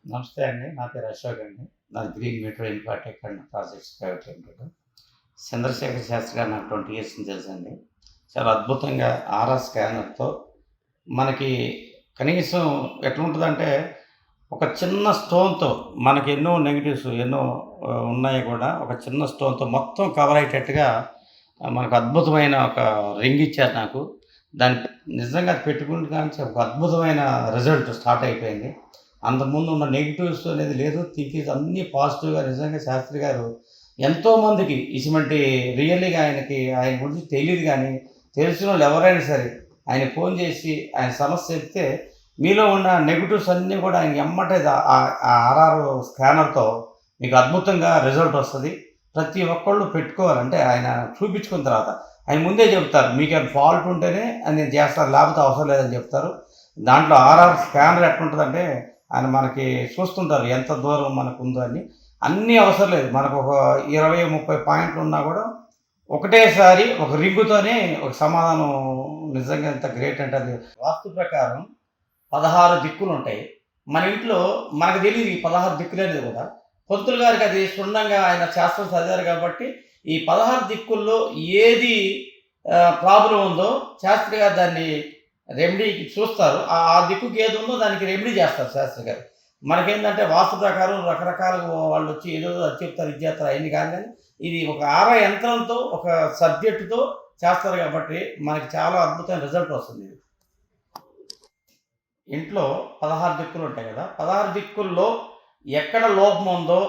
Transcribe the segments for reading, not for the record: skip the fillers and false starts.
నమస్తే అండి. నా పేరు అశోక్ అండి. నాది Green Metro Infratech and Projects Private Limited. Chandrashekar Shastri గారు నాకు 20 ఇయర్స్ నుంచి తెలుసండి. చాలా అద్భుతంగా ఆర్ఆర్ స్కానర్‌తో మనకి కనీసం ఎట్లుంటదంటే, ఒక చిన్న స్టోన్‌తో మనకి ఎన్నో నెగెటివ్స్ ఎన్నో ఉన్నాయి కూడా ఒక చిన్న స్టోన్‌తో మొత్తం కవర్ అయ్యేటట్టుగా మనకు అద్భుతమైన ఒక రింగ్ ఇచ్చారు నాకు. దాన్ని నిజంగా అది పెట్టుకుంటే కానించి ఒక అద్భుతమైన రిజల్ట్ స్టార్ట్ అయిపోయింది. అంతకుముందు ఉన్న నెగెటివ్స్ అనేది లేదు. థింకింగ్స్ అన్నీ పాజిటివ్‌గా నిజంగా శాస్త్రి గారు ఎంతోమందికి ఇటువంటి రియల్లీగా ఆయన గురించి తెలీదు గానీ, తెలిసినోళ్ళు ఎవరైనా సరే ఆయనకి ఫోన్ చేసి ఆయన సమస్య చెప్తే, మీలో ఉన్న నెగెటివ్స్ అన్నీ కూడా ఆయనకి ఎమ్మటే ఆ ఆర్ఆర్ స్కానర్‌తో మీకు అద్భుతంగా రిజల్ట్ వస్తది. ప్రతి ఒక్కళ్ళు పెట్టుకోవాలి. అంటే ఆయన చూపించుకున్న తర్వాత. ఆయన ముందే చెప్తారు. మీకేమైనా ఫాల్ట్ ఉంటేనే అది నేను చేస్తాను. లేకపోతే అవసరం లేదని చెప్తారు. దాంట్లో ఆర్ఆర్ స్కానర్ ఎట్లుంటదంటే ఆయన మనకి చూస్తుంటారు ఎంత దూరం మనకుందో అని. అన్నీ అవసరం లేదు. మనకు ఒక 20, 30 పాయింట్లు ఉన్నా కూడా ఒకటేసారి ఒక రింగుతోనే ఒక సమాధానం నిజంగా ఎంత గ్రేట్ అంటే అది వాస్తు ప్రకారం 16 దిక్కులుంటాయి. మన ఇంట్లో మనకు తెలీదు ఈ 16 దిక్కులనేది కూడా. పంతులు గారికి అది క్షుణ్ణంగా ఆయన శాస్త్రం చదివారు కాబట్టి, ఈ 16 దిక్కుల్లో ఏది ప్రాబ్లమ్ ఉందో శాస్త్రి గారు దాన్ని రెమెడీకి చూస్తారు. ఆ దిక్కుకి ఏదుందో దానికి రెమెడీ చేస్తారు శాస్త్రి గారు. మనకేందంటే వాస్తు ప్రకారం రకరకాలుగా వాళ్ళొచ్చి ఏదేదో అది చెప్తారు, ఇది చేస్తారు అయన్నీ కాదు గానీ, ఇది ఒక యంత్రంతో, ఒక సబ్జెక్ట్‌తో చేస్తారు కాబట్టి, మనకి చాలా అద్భుతమైన రిజల్ట్ వస్తుంది. ఇంట్లో 16 దిక్కులుంటాయి గదా! 16 దిక్కుల్లో ఎక్కడ లోపం ఉందో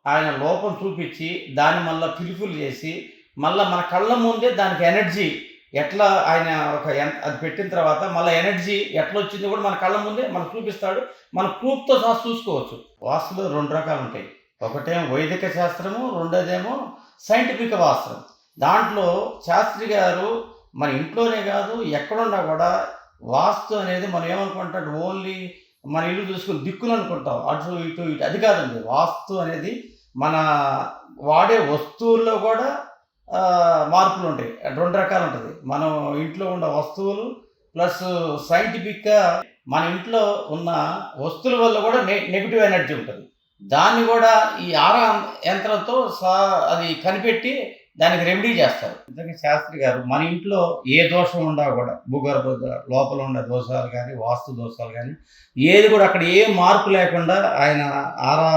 ఆయన లోపం చూపిచ్చి, దాన్ని మళ్ళా ఫుల్‌ఫిల్ జేసి, మళ్ళా మన కళ్ళ ముందే దానికి ఎనర్జీ ఎట్లా ఆయన అది పెట్టిన తర్వాత మళ్ళా ఎనర్జీ ఎట్లొచ్చిందో గూడా మన కళ్ళ ముందే మనకు చూపిస్తాడు. మన ప్రూఫ్‌తో సహా చూసుకోవచ్చు. వాస్తులో 2 రకాలుంటాయి. ఒకటేమో వైదిక శాస్త్రము, రెండోదేమో సైంటిఫిక్ వాస్త్రం. దాంట్లో శాస్త్రి గారు మన ఇంట్లోనే గాదు, ఎక్కడున్నా గూడా వాస్తు అనేది మనం ఏమనుకుంటాం ఓన్లీ మన ఇల్లు చూసుకొని దిక్కులనుకుంటాం. అటు, ఇటు, ఇటు అది కాదండి. వాస్తు అనేది మన వాడే వస్తువుల్లో గూడా మార్పులుంటాయి. 2 రకాలుంటది. మనం ఇంట్లో ఉన్న వస్తువులు ప్లస్ సైంటిఫిక్‌గా మన ఇంట్లో ఉన్న వస్తువుల వల్ల గూడా నెగెటివ్ ఎనర్జీ ఉంటది. దాన్ని గూడా ఈ యంత్రంతో అది కనిపెట్టి దానికి రెమెడీ చేస్తారు. నిజంగా శాస్త్రి గారు మన ఇంట్లో ఏ దోషం ఉన్నా గూడా భూగర్భ లోపల ఉన్న దోషాలు గానీ, వాస్తు దోషాలు గానీ, ఏది గూడా అక్కడ ఏ మార్పు లేకుండా ఆయన ఆరా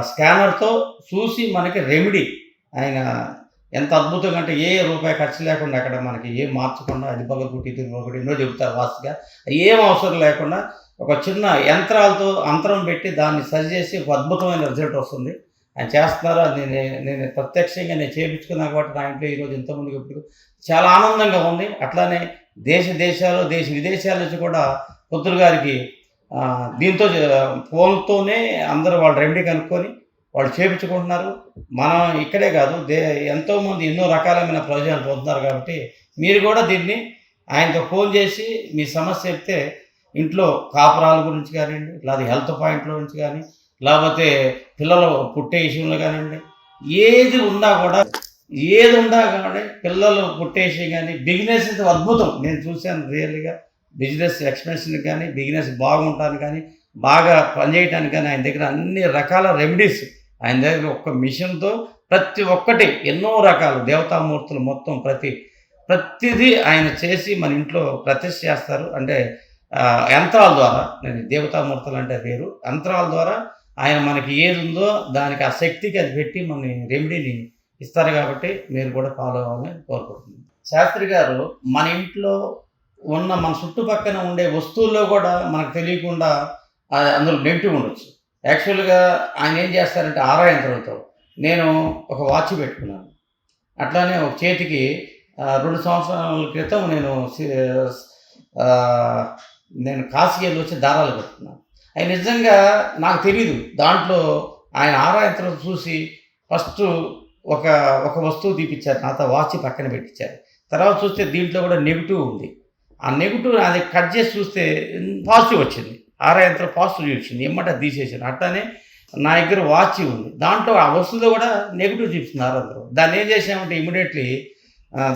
స్కానర్‌తో చూసి మనకి రెమెడీ ఆయన ఎంత అద్భుతంగా అంటే ఏ రూపాయి ఖర్చు లేకుండా అక్కడ మనకి ఏం మార్చకుండా అది పగలగొట్టి, ఇది పగలగొట్టి ఎన్నో చెబుతారు వాస్తుగా. ఏం అవసరం లేకుండా ఒక చిన్న యంత్రాలతో అంతరం పెట్టి దాన్ని సరి చేసి ఒక అద్భుతమైన రిజల్ట్ వస్తుంది. ఆయన చేస్తున్నారు. అది నేను ప్రత్యక్షంగా నేను చేపించుకున్నా కాబట్టి నా ఇంట్లో ఈరోజు ఇంతమందికి ఇప్పుడు చాలా ఆనందంగా ఉంది. అట్లానే దేశాలు, దేశ విదేశాల నుంచి కూడా పంతులు గారికి దీంతో ఫోన్‌తోనే అందరూ వాళ్ళ రెమెడీ కనుక్కొని వాళ్ళు చేపించుకుంటున్నారు. మనం ఇక్కడే కాదు ఎంతోమంది ఎన్నో రకాలమైన ప్రయోజనాలు పొందుతున్నారు కాబట్టి, మీరు కూడా దీన్ని ఆయనతో ఫోన్ చేసి మీ సమస్య చెప్తే ఇంట్లో కాపురాల గురించి కానియండి, లేదా హెల్త్ పాయింట్‌ల నుంచి గానీ, లేపోతే పిల్లలు పుట్టే విషయంలో కానివ్వండి, ఏదున్నా గానీ పిల్లలు పుట్టే విషయం గానీ, బిజినెస్ అయితే అద్భుతం. నేను చూశాను రియల్‌గా. బిజినెస్ ఎక్స్‌పాన్షన్‌కి గానీ, బిజినెస్ బాగుండటానికి గానీ, బాగా పనిచేయటానికి గానీ ఆయన దగ్గర అన్ని రకాల రెమెడీస్ ఆయన దగ్గర ఒక్క మిషన్‌తో ప్రతి ఒక్కటి ఎన్నో రకాలు దేవతామూర్తులు మొత్తం ప్రతిదీ ఆయన చేసి మన ఇంట్లో ప్రతిష్ఠ చేస్తారు. అంటే యంత్రాల ద్వారా దేవతామూర్తులు అంటే వేరు. యంత్రాల ద్వారా ఆయన మనకి ఏదుందో దానికి ఆ శక్తికి అది పెట్టి మన రెమెడీని ఇస్తారు కాబట్టి మీరు కూడా ఫాలో అవ్వాలని కోరుకుంటున్నాను. శాస్త్రి గారు మన ఇంట్లో ఉన్న మన చుట్టుపక్కన ఉండే వస్తువుల్లో కూడా మనకు తెలియకుండా అందులో నెగెటివ్ ఉండొచ్చు. యాక్చువల్‌గా ఆయన ఏం చేస్తారంటే యంత్రంతో నేను ఒక వాచ్ పెట్టుకున్నాను. అట్లానే ఒక చేతికి 2 సంవత్సరాల క్రితం నేను కాశీకి వెళ్ళొచ్చి దారాలు కట్టుకున్నాను. అయి నిజంగా నాకు తెలీదు. దాంట్లో ఆయన యంత్రం చూసి ఫస్టు ఒక ఒక వస్తువు తీపిచ్చారు. నాతో వాచ్ పక్కన పెట్టిచ్చారు. తర్వాత చూస్తే దీంట్లో కూడా నెగెటివ్ ఉంది. ఆ నెగెటివ్ అది కట్ చేసి చూస్తే పాజిటివ్ వచ్చింది. యంత్రం పాజిటివ్ చూపించింది. ఎమ్మటే అది తీసేసాను. అట్లానే నా దగ్గర వాచ్ ఉంది. దాంట్లో ఆ వస్తువులో కూడా నెగెటివ్ చూపిస్తుంది యంత్రం. దాన్ని ఏం చేసామంటే ఇమ్మీడియేట్‌లీ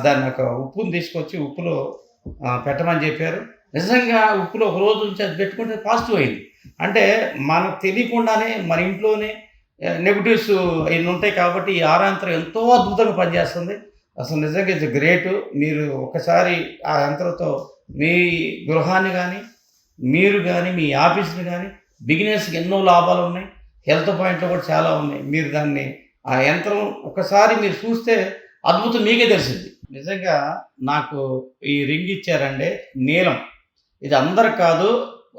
దాన్ని ఒక ఉప్పుని తీసుకొచ్చి ఉప్పులో పెట్టమని చెప్పారు. నిజంగా ఉప్పులో ఒక రోజు ఉంచి అది పెట్టుకుంటే పాజిటివ్ అయింది. అంటే మనకు తెలియకుండానే మన ఇంట్లోనే నెగెటివ్స్ ఇన్ని ఉంటాయి కాబట్టి ఈ ఆరా యంత్రం ఎంతో అద్భుతంగా పనిచేస్తుంది. అసలు నిజంగా ఇట్స్ గ్రేట్. మీరు ఒక్కసారి ఆ యంత్రంతో మీ గృహాన్ని గానీ, మీరు గానీ, మీ ఆఫీస్‌ని గానీ బిగినర్స్‌కి ఎన్నో లాభాలున్నాయి. హెల్త్ పాయింట్‌లో కూడా చాలా ఉన్నాయి. మీరు దాన్ని ఆ యంత్రం ఒక్కసారి మీరు చూస్తే అద్భుతం మీకే తెలిసిద్ది. నిజంగా నాకు ఈ రింగ్ ఇచ్చారండి నీలం. ఇది అందరికి కాదు.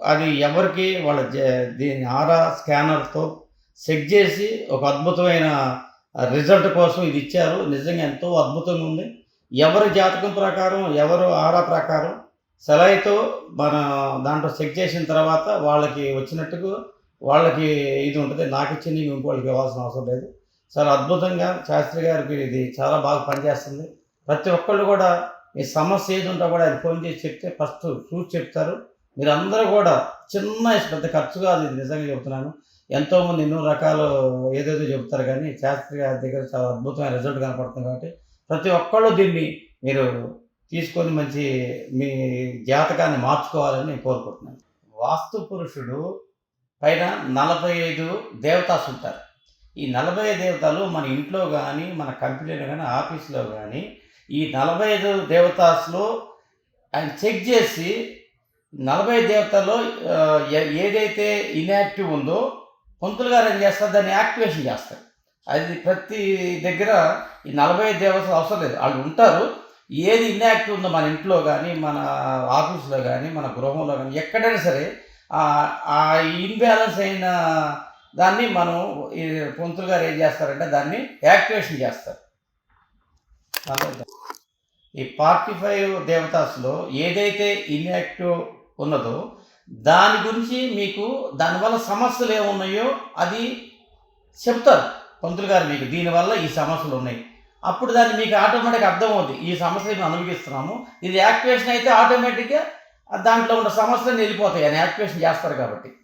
అది ఎవరికి వాళ్ళ దీని ఆరా స్కానర్‌తో చెక్ జేసి ఒక అద్భుతమైన రిజల్ట్ కోసం ఇది ఇచ్చారు. నిజంగా ఎంతో అద్భుతంగా ఉంది. ఎవరి జాతకం ప్రకారం, ఎవరు ఆరా ప్రకారం సెలైతో మన దాంట్లో చెక్ చేసిన తర్వాత వాళ్ళకి వచ్చినట్టుగా వాళ్ళకి ఇది ఉంటది. నాకిచ్చింది ఇంకోళ్ళకి ఇవ్వాల్సిన అవసరం లేదు. చాలా అద్భుతంగా శాస్త్రి గారికి ఇది చాలా బాగా పనిచేస్తుంది. ప్రతి ఒక్కళ్ళు కూడా మీ సమస్య ఏది ఉంటే కూడా ఆయన ఫోన్ చేసి చెప్తే ఫస్ట్ చూసి చెప్తారు. మీరందరూ కూడా చిన్న పెద్ద ఖర్చు కాదు ఇది నిజంగా చెప్తున్నాను. ఎంతోమంది ఎన్నో రకాలు ఏదేదో చెప్తారు కానీ శాస్త్రి గారి దగ్గర చాలా అద్భుతమైన రిజల్ట్ కనపడుతుంది కాబట్టి ప్రతి ఒక్కళ్ళు దీన్ని మీరు తీసుకొని మంచి మీ జాతకాన్ని మార్చుకోవాలని నేను కోరుకుంటున్నాను. వాస్తు పురుషుడు పైన 45 దేవతాస్ ఉంటారు. ఈ 40 దేవతలు మన ఇంట్లో గానీ, మన కంపెనీలో గానీ, ఆఫీస్‌లో గానీ ఈ 45 దేవతాస్‌లో ఆయన చెక్ జేసి 40 దేవతల్లో ఏదైతే ఇన్‌యాక్టివ్ ఉందో పంతులు గారు ఏం చేస్తారు దాన్ని యాక్టివేషన్ చేస్తారు. అది ప్రతి దగ్గర ఈ 45 దేవతలు అవసరం లేదు. ఆళ్ళు ఉంటారు. ఏది ఇన్‌యాక్టివ్ ఉందో మన ఇంట్లో గానీ, మన ఆఫీస్‌లో గానీ, మన గృహంలో గానీ ఎక్కడైనా సరే ఆ ఇన్‌బాలన్స్ అయిన దాన్ని మనం ఈ పంతులు గారు ఏం చేస్తారంటే దాన్ని యాక్టివేషన్ చేస్తారు. ఈ 45 దేవతాస్‌లో ఏదైతే ఇన్‌యాక్టివ్ ఉన్నదో దాని గురించి మీకు దానివల్ల సమస్యలేమున్నాయో అది చెప్తారు పంతులు గారు మీకు. దీనివల్ల ఈ సమస్యలున్నాయి. అప్పుడు దాన్ని మీకు ఆటోమేటిక్‌గా అర్థమవుద్ది. ఈ సమస్యలు మేము అనుభవిస్తున్నాము. ఇది యాక్టివేషన్ అయితే ఆటోమేటిక్‌గా దాంట్లో ఉన్న సమస్యలన్నీ ఎళ్ళిపోతాయి. ఆయన యాక్టివేషన్ చేస్తారు కాబట్టి.